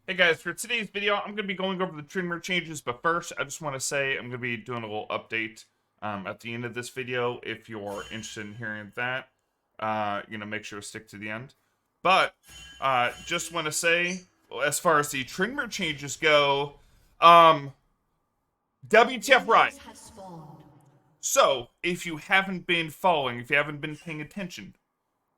Hey guys, for today's video, I'm going to be going over the Tryndamere changes, but first, I just want to say I'm going to be doing a little update at the end of this video. If you're interested in hearing that, make sure to stick to the end. But, just want to say, as far as the Tryndamere changes go, WTF Riot. So, if you haven't been following, if you haven't been paying attention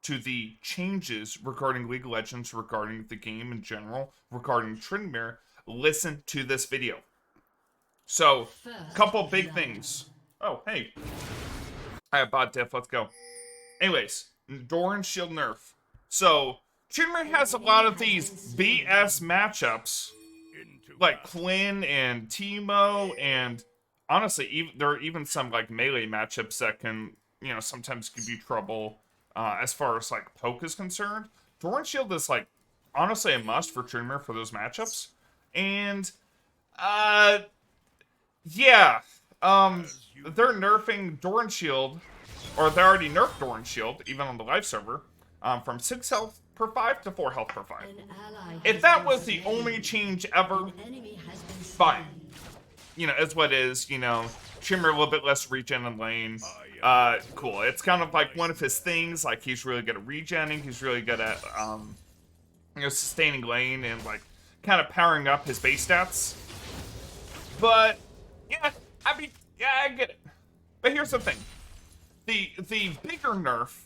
to the changes regarding League of Legends, regarding the game in general, regarding Tryndamere, listen to this video. So, a couple big things. Oh, hey. I have bot diff, let's go. Anyways, Doran shield nerf. So, Tryndamere has a lot of these BS matchups, like Quinn and Teemo, and honestly, there are even some like melee matchups that can, sometimes give you trouble. As far as like poke is concerned, Doran Shield is like honestly a must for Tryndamere for those matchups. And they're nerfing Doran Shield, or they already nerfed Doran Shield, even on the live server, from 6 health per 5 to 4 health per 5. If that was the only change ever, fine. It's what it is, Tryndamere a little bit less regen in lane. Cool. It's kind of like one of his things. Like, he's really good at regenning. He's really good at, sustaining lane and, like, kind of powering up his base stats. But, yeah, I get it. But here's the thing. The bigger nerf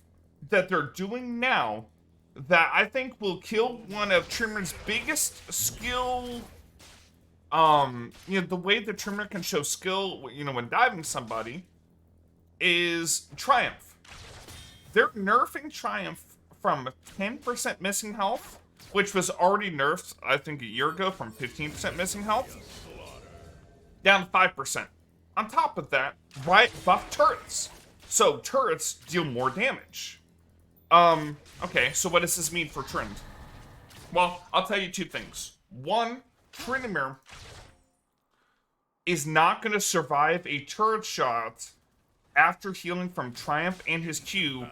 that they're doing now that I think will kill one of Tryndamere's biggest skill, the way that Tryndamere can show skill, when diving somebody, is Triumph. They're nerfing Triumph from 10% missing health, which was already nerfed, I think, a year ago from 15% missing health, down to 5%. On top of that, Riot buffed turrets. So turrets deal more damage. Okay, so what does this mean for Trynd? Well, I'll tell you two things. One, Tryndamere is not going to survive a turret shot after healing from Triumph and his Q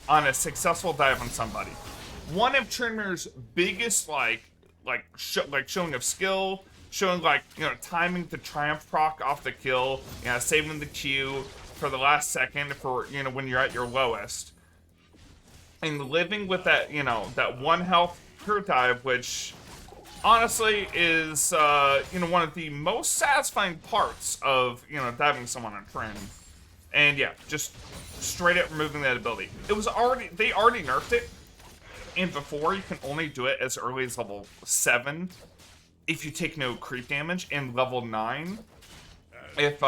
on a successful dive on somebody. One of Tryndamere's biggest showing of skill, showing timing the Triumph proc off the kill, saving the Q for the last second for when you're at your lowest, and living with that that 1 health per dive, which honestly is one of the most satisfying parts of diving someone on Trynd. And yeah, just straight up removing that ability. They already nerfed it, and before you can only do it as early as level 7 if you take no creep damage, and level 9 if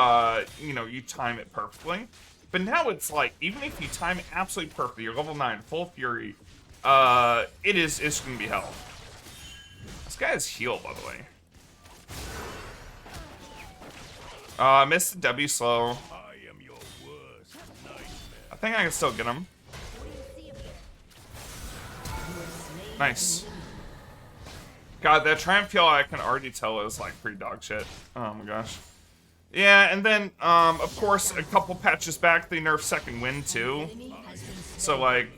you time it perfectly. But now it's like, even if you time it absolutely perfectly, you're level 9, full fury, it's gonna be hell. This guy is healed, by the way. I missed the W slow. I think I can still get him. Nice. God, that Triumph heal I can already tell is like pretty dog shit. Oh my gosh. Yeah, and then, of course, a couple patches back, they nerfed second wind too. So, like,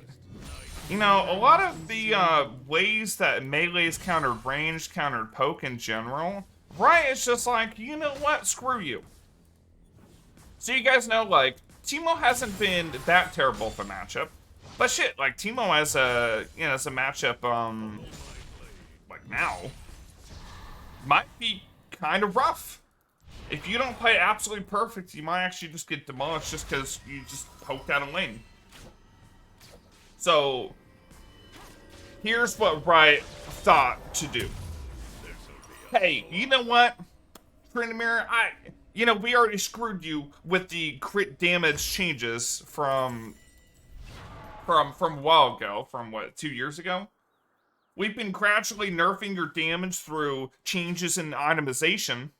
a lot of the ways that melee's countered ranged, countered poke in general, Riot's just like, you know what, screw you. So you guys know, like, Teemo hasn't been that terrible of a matchup, but shit, like, Teemo as a, as a matchup, like, now, might be kind of rough. If you don't play absolutely perfect, you might actually just get demolished just because you just poked out a lane. So, here's what Riot thought to do. Hey, you know what, Tryndamere, we already screwed you with the crit damage changes from a while ago, from what, 2 years ago? We've been gradually nerfing your damage through changes in itemization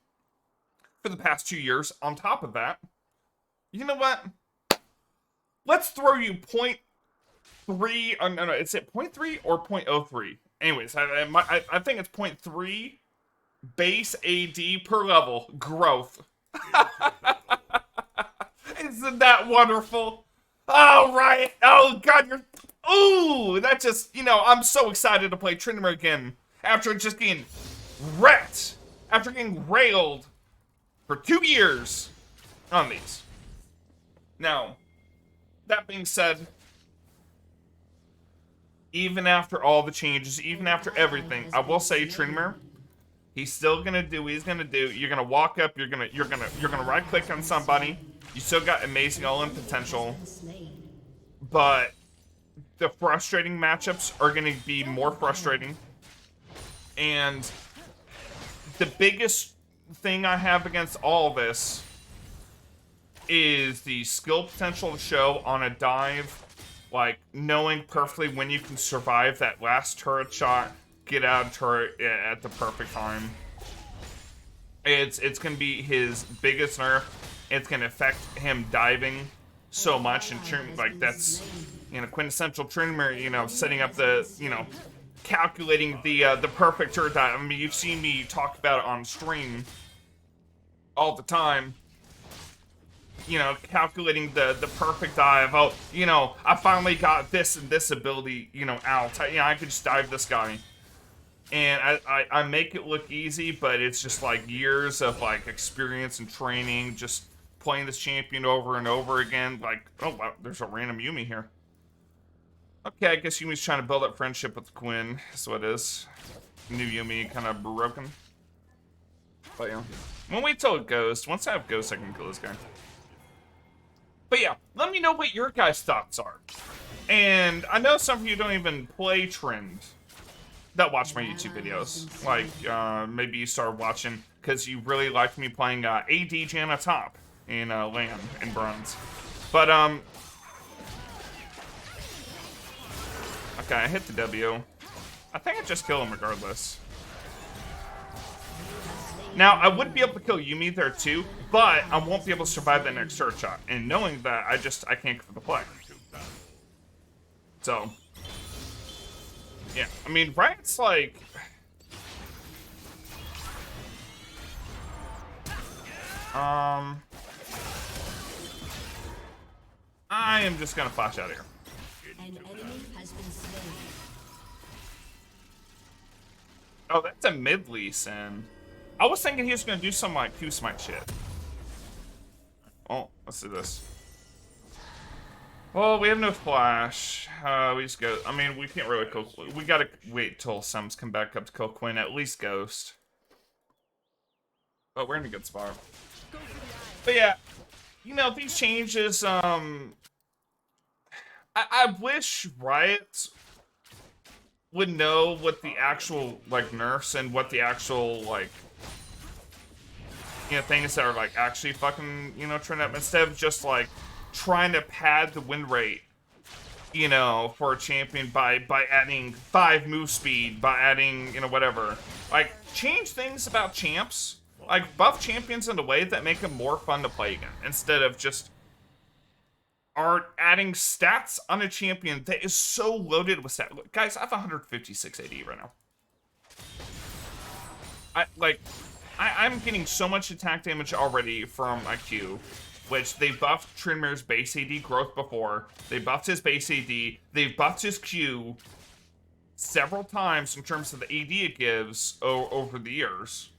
for the past 2 years. On top of that, you know what? Let's throw you 0.3, no, is it 0.3 or 0.03? Anyways, I think it's 0.3 base AD per level growth. Isn't that wonderful? Oh, Riot. Oh, God, ooh, that just, I'm so excited to play Tryndamere again after just getting wrecked after getting railed for 2 years on these. Now, that being said, even after all the changes, even after everything, I will say Tryndamere, he's still gonna do what he's gonna do. You're gonna walk up, you're gonna right click on somebody. You still got amazing all-in potential. But the frustrating matchups are gonna be more frustrating. And the biggest thing I have against all this is the skill potential to show on a dive, like knowing perfectly when you can survive that last turret shot, get out of turret at the perfect time. It's gonna be his biggest nerf. It's gonna affect him diving so much, and like that's, you know, quintessential Tryndamere, you know, setting up the, you know, calculating the perfect turret dive. I mean, you've seen me talk about it on stream all the time. You know, calculating the perfect dive. Oh, you know, I finally got this and this ability, you know, out. You know, I could just dive this guy. And I make it look easy, but it's just like years of like experience and training, just playing this champion over and over again. Like, oh wow, there's a random Yuumi here. Okay, I guess Yumi's trying to build up friendship with Quinn. That's what it is. New Yuumi kind of broken. But yeah, we'll wait till it goes. Once I have Ghost, I can kill this guy. But yeah, let me know what your guys' thoughts are. And I know some of you don't even play Trynd that watch my YouTube videos. Like, maybe you started watching because you really liked me playing AD Janna top in LAN and Bronze. But, okay, I hit the W. I think I just kill him regardless. Now, I would be able to kill Yuumi there too, but I won't be able to survive that next turret shot. And knowing that, I can't go for the play. So, yeah. I mean, Riot's like... I am just gonna flash out of here. An enemy has been slain. Oh, that's a mid lease, and I was thinking he was gonna do some like Q smite shit. Oh, let's do this. Well, we have no flash. We just go. I mean, we can't really kill. We gotta wait till Sims come back up to kill Quinn. At least Ghost. But we're in a good spot. But yeah, you know, these changes. I wish Riot would know what the actual like nerfs and what the actual like, you know, things that are like actually fucking, you know, turn up, instead of just like trying to pad the win rate, you know, for a champion by adding 5 move speed, by adding, you know, whatever. Like, change things about champs. Like, buff champions in a way that make them more fun to play again, instead of just adding stats on a champion that is so loaded with stats. Look, guys, I have 156 AD right now. I'm getting so much attack damage already from my Q, which they buffed Tryndamere's base AD growth before. They buffed his base AD. They've buffed his Q several times in terms of the AD it gives over the years.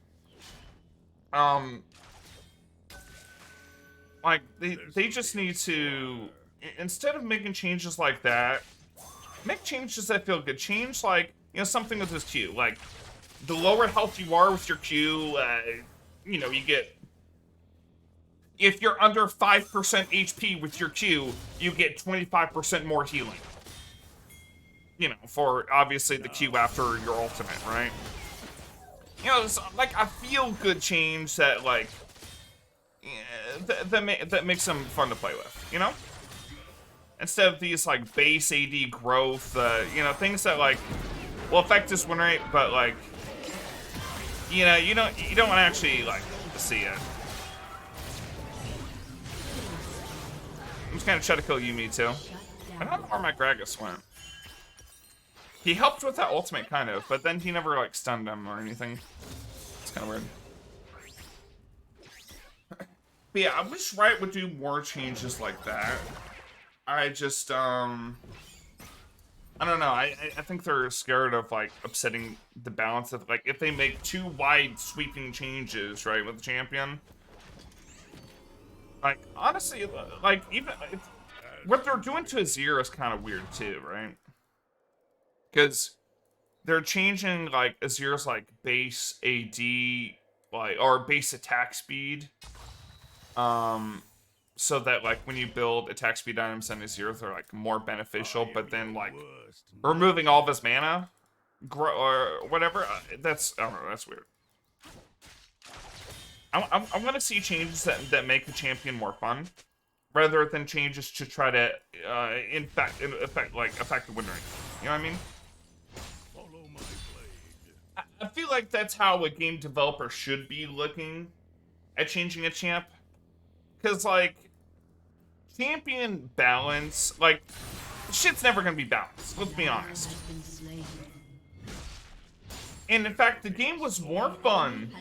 Like, they just need to, instead of making changes like that, make changes that feel good. Change, like, you know, something with his Q. Like, the lower health you are with your Q, you know, you get, if you're under 5% HP with your Q, you get 25% more healing. You know, for, obviously, the Q after your ultimate, right? You know, it's like a feel-good change that, like, that makes them fun to play with, you know? Instead of these, like, base AD growth, you know, things that, like, will affect his win rate, but, like, you know, you don't want to actually, like, see it. I'm just gonna try to kill Yuumi, too. I don't know where my Gragas went. He helped with that ultimate, kind of, but then he never, like, stunned him or anything. It's kind of weird. But yeah, I wish Riot would do more changes like that. I just, I don't know. I think they're scared of like upsetting the balance of like if they make too wide sweeping changes, right, with the champion. Like honestly, like even what they're doing to Azir is kind of weird too, right? Because they're changing like Azir's like base AD like or base attack speed. So that like when you build attack speed items on Azir, they're like more beneficial, but then like removing all of his mana or whatever, that's I don't know, that's weird. I want to see changes that make the champion more fun, rather than changes to try to affect the win rate. You know what I mean? I feel like that's how a game developer should be looking at changing a champ, because like champion balance, like shit's never gonna be balanced. Let's be honest. And in fact, the game was more fun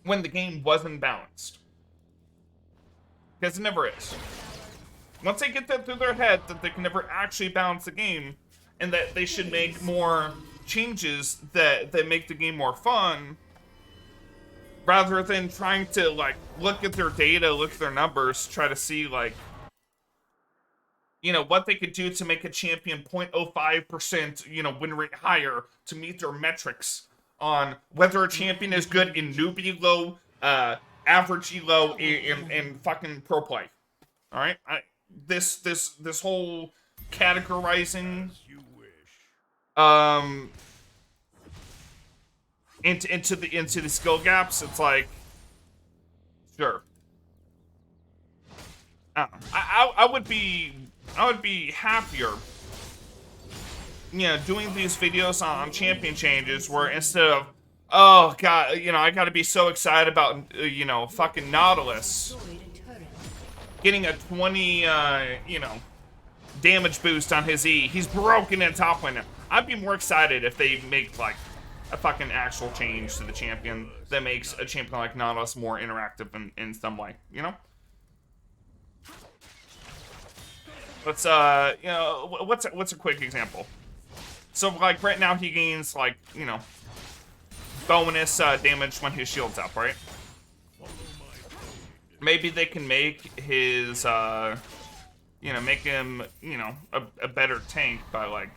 when the game wasn't balanced. Because it never is. Once they get that through their head that they can never actually balance the game, and that they should make more changes that make the game more fun, rather than trying to like look at their data, look at their numbers, try to see like, you know, what they could do to make a champion 0.05%, you know, win rate higher to meet their metrics on whether a champion is good in newbie elo, average elo, and fucking pro play. All right, this whole categorizing into the skill gaps, it's like, sure. I would be happier, you know, doing these videos on champion changes where instead of, oh god, you know, I gotta be so excited about, you know, fucking Nautilus getting a 20, you know, damage boost on his E. He's broken in top lane. I'd be more excited if they make like a fucking actual change to the champion that makes a champion like Nautilus more interactive in some way, you know? Let's you know, what's a quick example? So like right now he gains like, you know, bonus damage when his shield's up, right? Maybe they can make his you know, make him, you know, a better tank by like,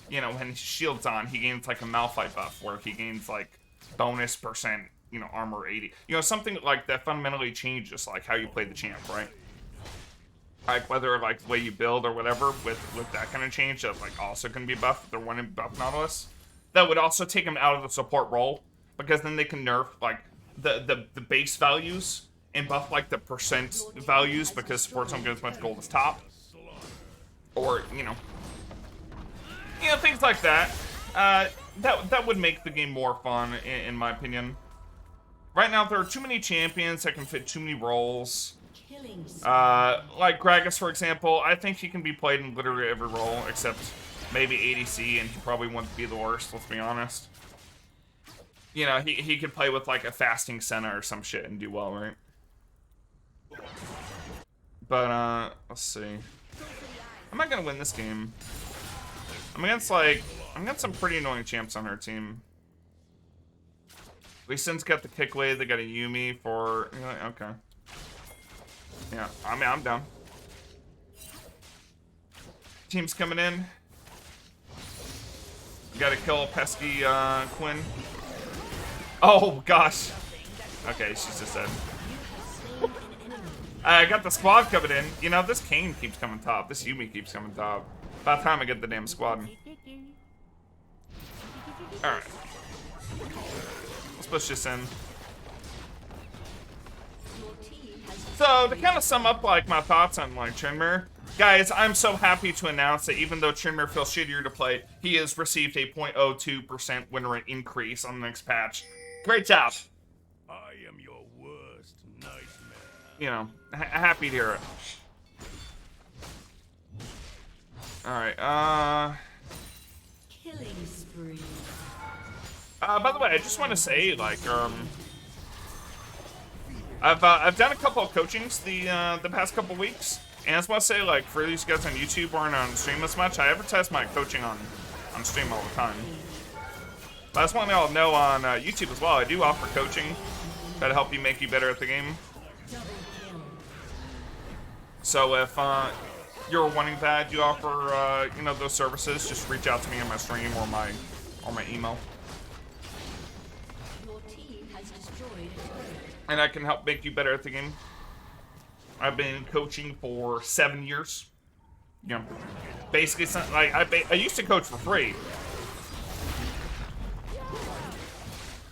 you know, when his shield's on, he gains like a Malphite buff where he gains like bonus percent, you know, armor 80. You know, something like that fundamentally changes like how you play the champ, right? Like whether like the way you build or whatever with that kind of change that like also can be buffed if they're wanting to buff Nautilus. That would also take him out of the support role, because then they can nerf like the base values and buff like the percent values because supports don't get as much gold as top. Or, you know, things like that. That would make the game more fun in my opinion. Right now there are too many champions that can fit too many roles. Like Gragas, for example, I think he can be played in literally every role except maybe ADC, and he probably wouldn't be the worst, let's be honest. You know, he could play with like a fasting Senna or some shit and do well, right? But let's see. I'm not gonna win this game. I'm against some pretty annoying champs on our team. Lee Sin's got the kick wave, they got a Yumi for, you know, okay. Yeah, I mean, I'm down. Team's coming in. Gotta kill a pesky Quinn. Oh gosh. Okay, she's just dead. I got the squad coming in. You know, this Kane keeps coming top. This Yumi keeps coming top. By the time I get the damn squad. Alright. Let's push this in. So, to kind of sum up, like, my thoughts on, like, Tryndamere, guys, I'm so happy to announce that even though Tryndamere feels shittier to play, he has received a 0.02% win rate increase on the next patch. Great job. I am your worst nightmare. You know, happy to hear it. Alright, Killing spree. by the way, I just want to say, like, I've done a couple of coachings the past couple weeks, And I just want to say, like, for these guys on YouTube who aren't on stream as much, I advertise my coaching on stream all the time. But I just want y'all to know on YouTube as well, I do offer coaching try to help you make you better at the game. So if you're wanting that, you offer you know, those services, just reach out to me on my stream or my email. And I can help make you better at the game. I've been coaching for 7 years. You know, basically, like I used to coach for free.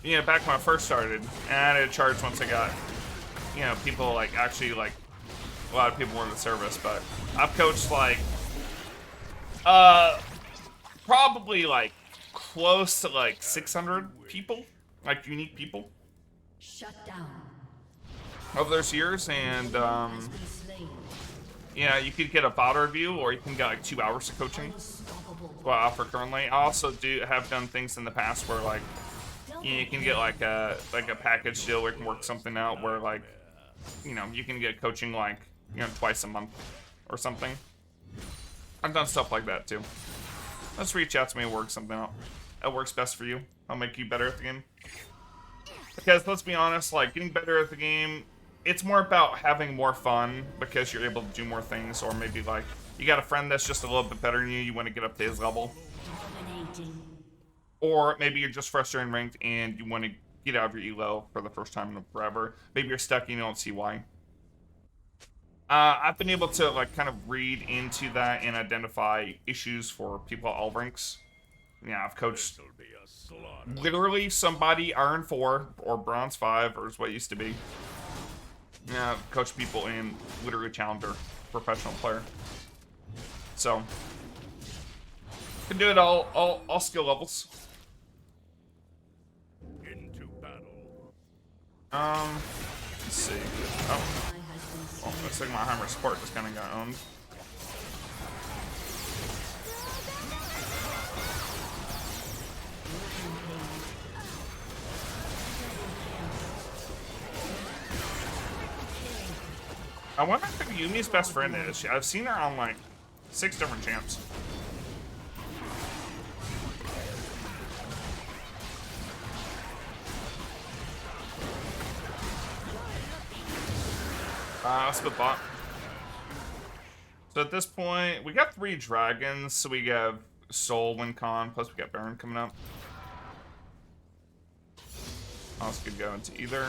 You know, back when I first started, and I had to charge once I got, you know, people like actually like a lot of people were in the service. But I've coached like probably like close to like 600 people, like unique people. Shut down. Over those years, and yeah, you could get a bot review, or you can get like 2 hours of coaching. That's what I offer currently. I also have done things in the past where like you can get like a package deal where you can work something out where like, you know, you can get coaching like, you know, twice a month or something. I've done stuff like that too. Let's reach out to me and work something out. That works best for you. I'll make you better at the game. Because let's be honest, like getting better at the game, it's more about having more fun because you're able to do more things, or maybe like you got a friend that's just a little bit better than you, you want to get up to his level. Or maybe you're just frustrated in ranked and you want to get out of your elo for the first time in forever. Maybe you're stuck and you don't see why. I've been able to like kind of read into that and identify issues for people at all ranks. Yeah, I've coached literally somebody Iron 4 or Bronze 5, or is what it used to be. Yeah, I've coached people in literally Challenger, professional player. So, can do it all skill levels. Into battle. Let's see. Oh, looks like my Heimer support just kind of got owned. I wonder who Yumi's best friend is. I've seen her on like 6 different champs. Split bot. So at this point, we got 3 dragons. So we have Soul, WinCon, plus we got Baron coming up. Else could go into either.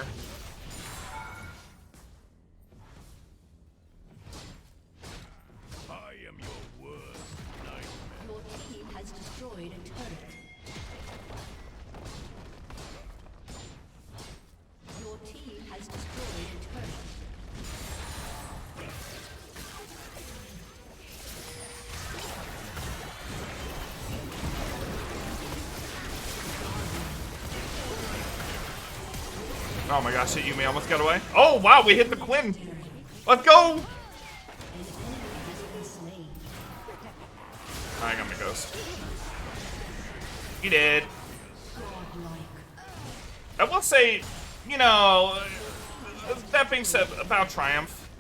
Oh my gosh, hit Yumi almost got away. Oh wow, we hit the Quinn. Let's go! I got my ghost. He did. I will say, you know, that being said about Triumph,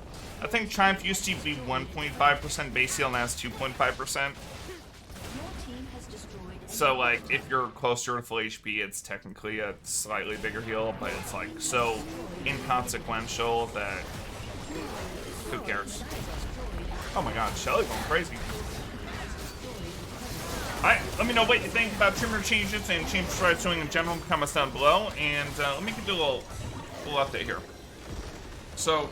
I think Triumph used to be 1.5% base heal, now it's 2.5%. So, like, if you're closer to full HP, it's technically a slightly bigger heal, but it's, like, so inconsequential that who cares? Oh my god, Shelly going crazy. Alright, let me know what you think about Tryndamere changes and change stride swing in general in the comments down below, and let me give you a little update here. So,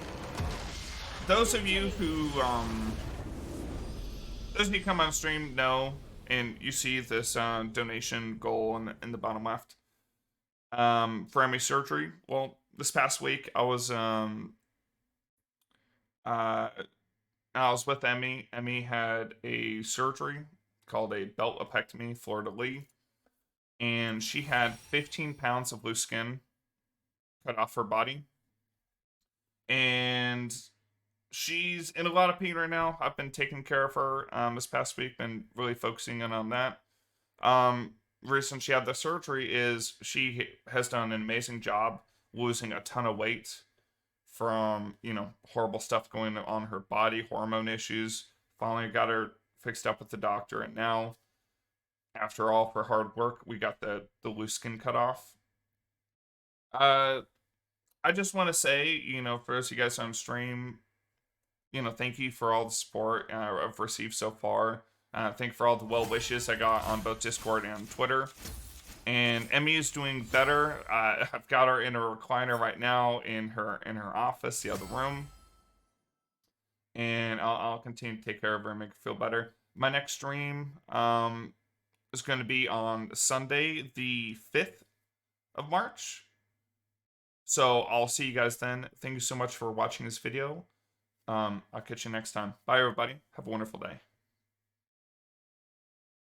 those of you who, come on stream know, and you see this donation goal in the bottom left for Emmy's surgery. Well, this past week I was with Emmy. Emmy had a surgery called a belt apectomy, fleur-de-lis, and she had 15 pounds of loose skin cut off her body, and she's in a lot of pain right now. I've been taking care of her this past week, been really focusing in on that. Reason she had the surgery is she has done an amazing job losing a ton of weight from, horrible stuff going on her body, hormone issues. Finally got her fixed up with the doctor, and now, after all of her hard work, we got the loose skin cut off. I just want to say, for those of you guys on stream, thank you for all the support I've received so far. Thank you for all the well wishes I got on both Discord and Twitter. And Emmy is doing better. I've got her in a recliner right now in her office, the other room. And I'll continue to take care of her and make her feel better. My next stream is going to be on Sunday, the 5th of March. So I'll see you guys then. Thank you so much for watching this video. I'll catch you next time. Bye, everybody. Have a wonderful day.